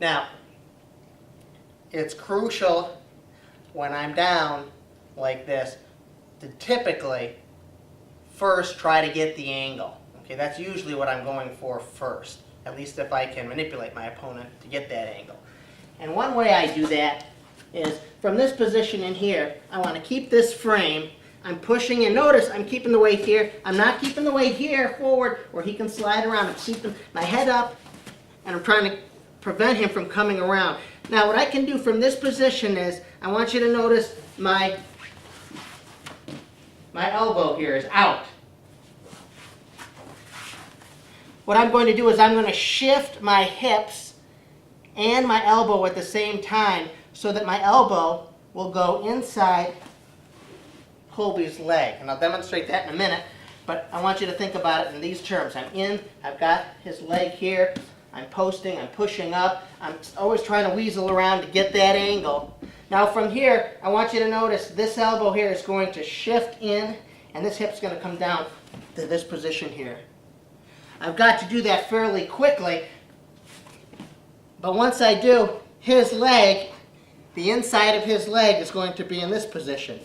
Now, it's crucial when I'm down like this to typically first try to get the angle. Okay, that's usually what I'm going for first, at least if I can manipulate my opponent to get that angle. And one way I do that is from this position in here, I want to keep this frame. I'm pushing, and notice I'm keeping the weight here. I'm not keeping the weight here forward where he can slide around. I'm keeping my head up, and I'm trying to prevent him from coming around. Now what I can do from this position is, I want you to notice my elbow here is out. What I'm going to do is I'm going to shift my hips and my elbow at the same time so that my elbow will go inside Colby's leg. And I'll demonstrate that in a minute, but I want you to think about it in these terms. I'm in, I've got his leg here, I'm posting, I'm pushing up, I'm always trying to weasel around to get that angle. Now from here, I want you to notice this elbow here is going to shift in, and this hip's going to come down to this position here. I've got to do that fairly quickly, but once I do, his leg, the inside of his leg is going to be in this position.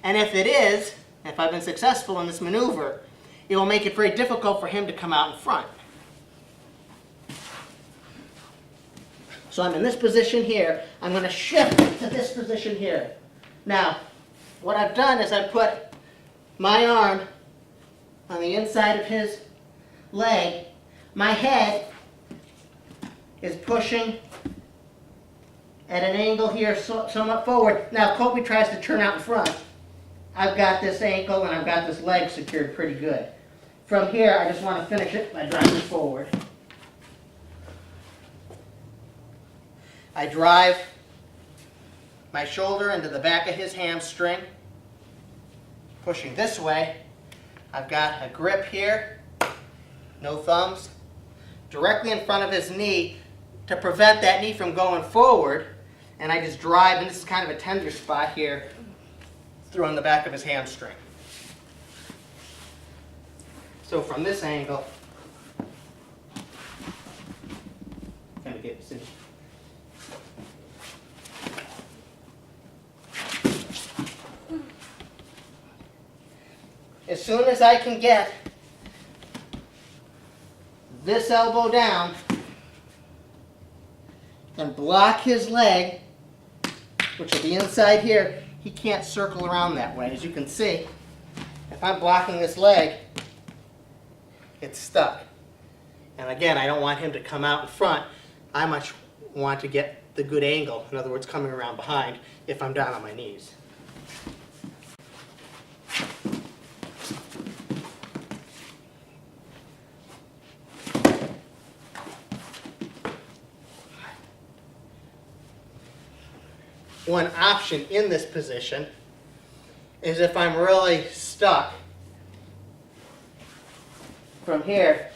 And if it is, if I've been successful in this maneuver, it will make it very difficult for him to come out in front. So I'm in this position here. I'm going to shift to this position here. Now, what I've done is I've put my arm on the inside of his leg. My head is pushing at an angle here, somewhat forward. Now, Colby tries to turn out in front. I've got this ankle and I've got this leg secured pretty good. From here, I just want to finish it by driving forward. I drive my shoulder into the back of his hamstring, pushing this way. I've got a grip here, no thumbs, directly in front of his knee to prevent that knee from going forward. And I just drive, and this is kind of a tender spot here, through on the back of his hamstring. So from this angle, kind of get this in. As soon as I can get this elbow down and block his leg, which will be inside here, he can't circle around that way. As you can see, if I'm blocking this leg, it's stuck. And again, I don't want him to come out in front. I much want to get the good angle, in other words, coming around behind, if I'm down on my knees. One option in this position is if I'm really stuck from here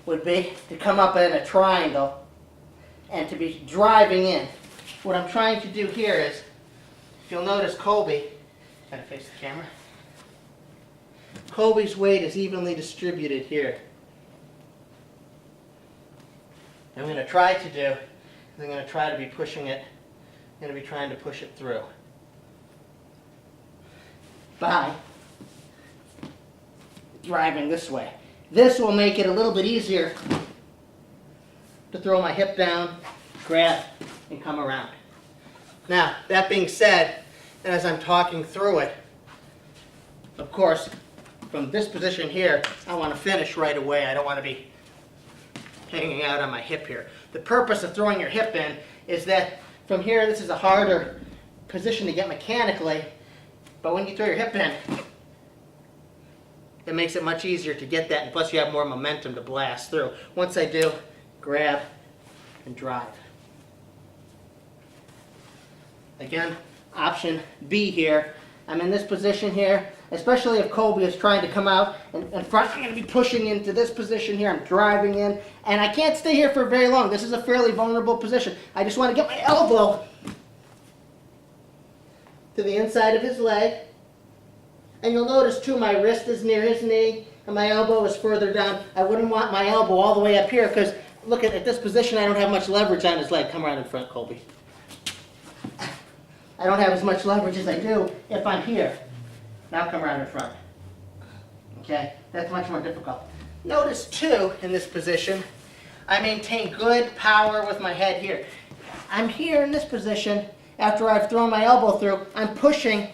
would be to come up in a triangle and to be driving in. What I'm trying to do here is, if you'll notice Colby, kind of face the camera, Colby's weight is evenly distributed here. What I'm going to try to do is I'm going to try to be pushing it. I'm going to be trying to push it through by driving this way. This will make it a little bit easier to throw my hip down, grab, and come around. Now, that being said, and as I'm talking through it, of course, from this position here, I want to finish right away. I don't want to be hanging out on my hip here. The purpose of throwing your hip in is that from here, this is a harder position to get mechanically, but when you throw your hip in, it makes it much easier to get that, and plus you have more momentum to blast through. Once I do, grab and drive. Again, option B here. I'm in this position here, especially if Colby is trying to come out in front. I'm going to be pushing into this position here. I'm driving in, and I can't stay here for very long. This is a fairly vulnerable position. I just want to get my elbow to the inside of his leg. And you'll notice too, my wrist is near his knee, and my elbow is further down. I wouldn't want my elbow all the way up here, because look at this position, I don't have much leverage on his leg. Come around in front, Colby. I don't have as much leverage as I do if I'm here. Now come around in front. Okay, that's much more difficult. Notice too, in this position, I maintain good power with my head here. I'm here in this position, after I've thrown my elbow through, I'm pushing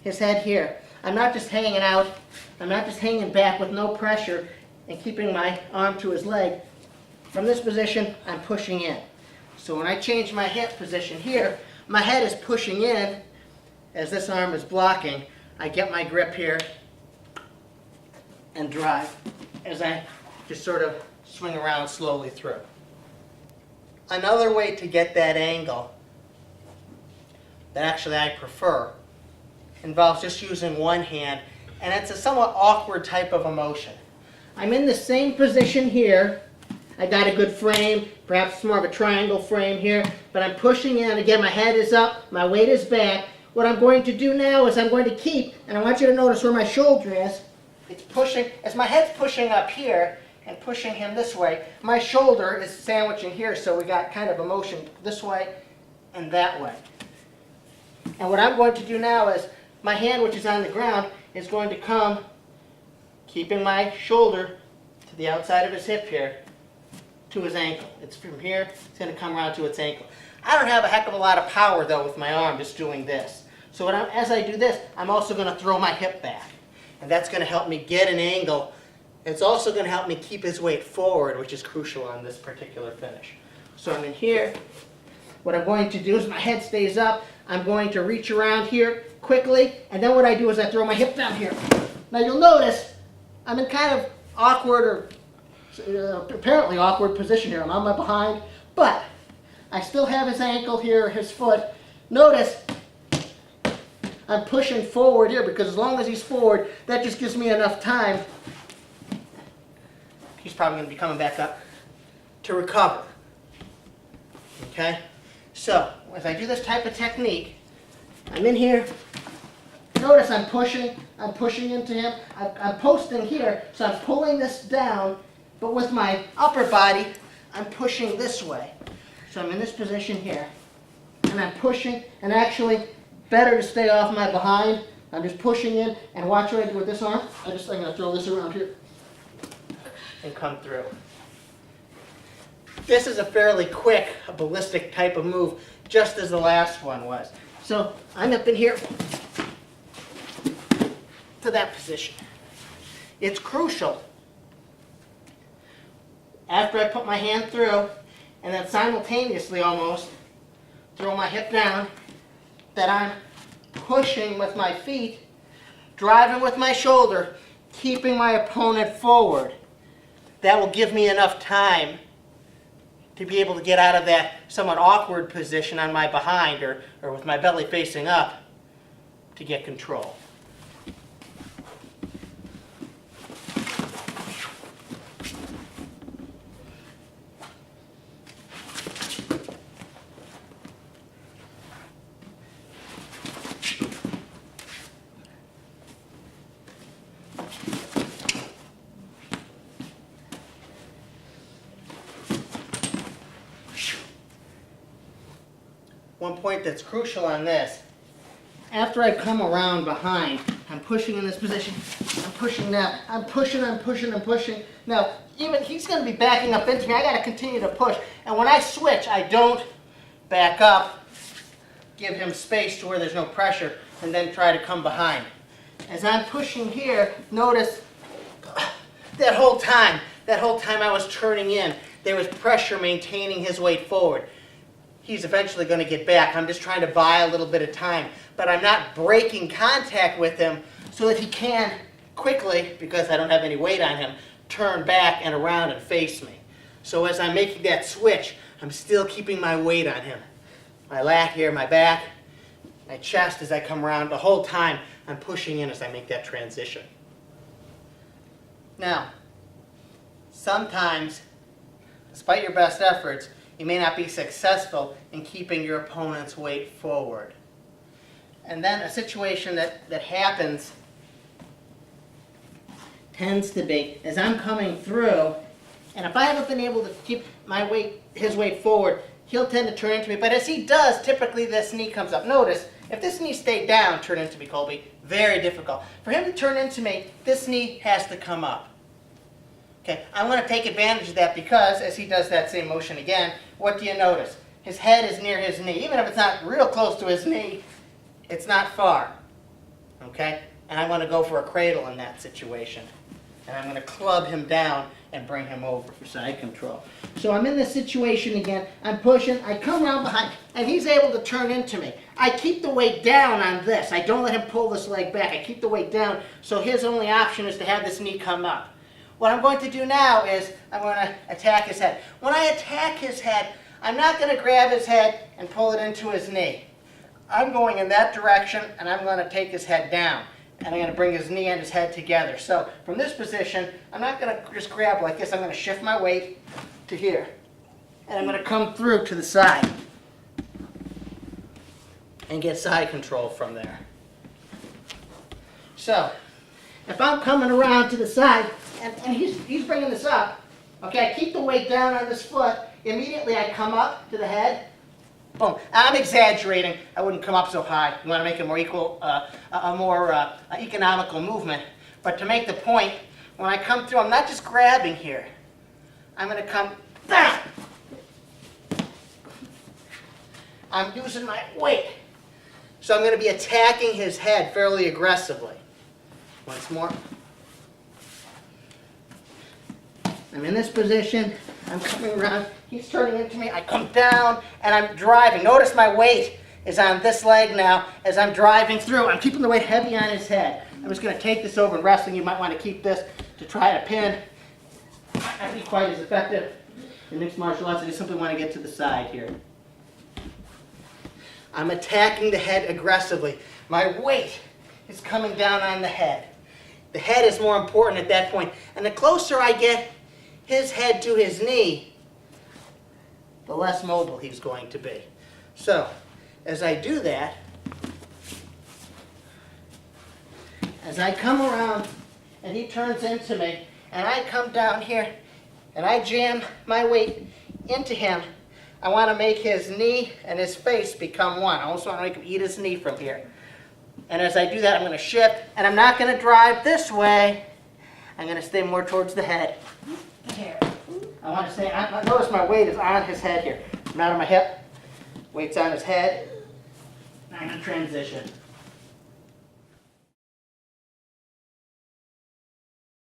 his head here. I'm not just hanging out, I'm not just hanging back with no pressure and keeping my arm to his leg. From this position, I'm pushing in. So when I change my hip position here, my head is pushing in as this arm is blocking. I get my grip here and drive as I just sort of swing around slowly through. Another way to get that angle that actually I prefer involves just using one hand, and it's a somewhat awkward type of a motion. I'm in the same position here. I got a good frame, perhaps more of a triangle frame here, but I'm pushing in. Again, my head is up, my weight is back. What I'm going to do now is I'm going to keep, and I want you to notice where my shoulder is. It's pushing, as my head's pushing up here and pushing him this way, my shoulder is sandwiching here, so we got kind of a motion this way and that way. And what I'm going to do now is my hand, which is on the ground, is going to come, keeping my shoulder to the outside of his hip here, to his ankle. It's from here, it's going to come around to its ankle. I don't have a heck of a lot of power though with my arm just doing this. So as I do this, I'm also going to throw my hip back. And that's going to help me get an angle. It's also going to help me keep his weight forward, which is crucial on this particular finish. So I'm in here. What I'm going to do is my head stays up. I'm going to reach around here quickly, and then what I do is I throw my hip down here. Now you'll notice I'm in kind of awkward or apparently awkward position here. I'm on my behind, but I still have his ankle here, his foot. Notice I'm pushing forward here because as long as he's forward, that just gives me enough time. He's probably going to be coming back up to recover. Okay? So, as I do this type of technique, I'm in here. Notice I'm pushing into him. I'm posting here, so I'm pulling this down, but with my upper body, I'm pushing this way. So I'm in this position here, and I'm pushing, and actually, better to stay off my behind. I'm just pushing in, and watch what I do with this arm. I'm going to throw this around here and come through. This is a fairly quick, ballistic type of move, just as the last one was. So I'm up in here to that position. It's crucial. After I put my hand through, and then simultaneously almost throw my hip down, that I'm pushing with my feet, driving with my shoulder, keeping my opponent forward. That will give me enough time to be able to get out of that somewhat awkward position on my behind or with my belly facing up to get control. One point that's crucial on this, after I come around behind, I'm pushing in this position, I'm pushing now, I'm pushing. Now, even he's going to be backing up into me, I got to continue to push. And when I switch, I don't back up, give him space to where there's no pressure, and then try to come behind. As I'm pushing here, notice that whole time I was turning in, there was pressure maintaining his weight forward. He's eventually going to get back. I'm just trying to buy a little bit of time. But I'm not breaking contact with him so that he can quickly, because I don't have any weight on him, turn back and around and face me. So as I'm making that switch, I'm still keeping my weight on him. My lat here, my back, my chest as I come around. The whole time I'm pushing in as I make that transition. Now, sometimes, despite your best efforts, you may not be successful in keeping your opponent's weight forward. And then a situation that happens tends to be, as I'm coming through, And if I haven't been able to keep my weight, his weight forward, he'll tend to turn into me. But as he does, typically this knee comes up. Notice, if this knee stayed down, turn into me, Colby, very difficult. For him to turn into me, this knee has to come up. Okay, I'm going to take advantage of that because as he does that same motion again, what do you notice? His head is near his knee. Even if it's not real close to his knee, it's not far. Okay? And I'm going to go for a cradle in that situation. And I'm going to club him down and bring him over for side control. So I'm in this situation again. I'm pushing. I come around behind, and he's able to turn into me. I keep the weight down on this. I don't let him pull this leg back. I keep the weight down, so his only option is to have this knee come up. What I'm going to do now is I'm going to attack his head. When I attack his head, I'm not going to grab his head and pull it into his knee. I'm going in that direction, and I'm going to take his head down. And I'm going to bring his knee and his head together. So from this position, I'm not going to just grab like this. I'm going to shift my weight to here. And I'm going to come through to the side and get side control from there. So if I'm coming around to the side, and he's bringing this up, okay, I keep the weight down on this foot. Immediately I come up to the head. Boom. I'm exaggerating. I wouldn't come up so high. You want to make a more equal, a more economical movement. But to make the point, when I come through, I'm not just grabbing here. I'm going to come down. I'm using my weight. So I'm going to be attacking his head fairly aggressively. Once more. I'm in this position. I'm coming around. He's turning into me. I come down and I'm driving. Notice my weight is on this leg now as I'm driving through. I'm keeping the weight heavy on his head. I'm just going to take this over. In wrestling, you might want to keep this to try to pin. Not be quite as effective in mixed martial arts. I just simply want to get to the side here. I'm attacking the head aggressively. My weight is coming down on the head. The head is more important at that point. And the closer I get his head to his knee, the less mobile he's going to be. So, as I do that, as I come around and he turns into me, and I come down here and I jam my weight into him, I want to make his knee and his face become one. I also want to make him eat his knee from here. And as I do that, I'm going to shift, and I'm not going to drive this way. I'm going to stay more towards the head. Here. I want to stay, notice my weight is on his head here. Not on my hip. Weight's on his head. I'm going to transition.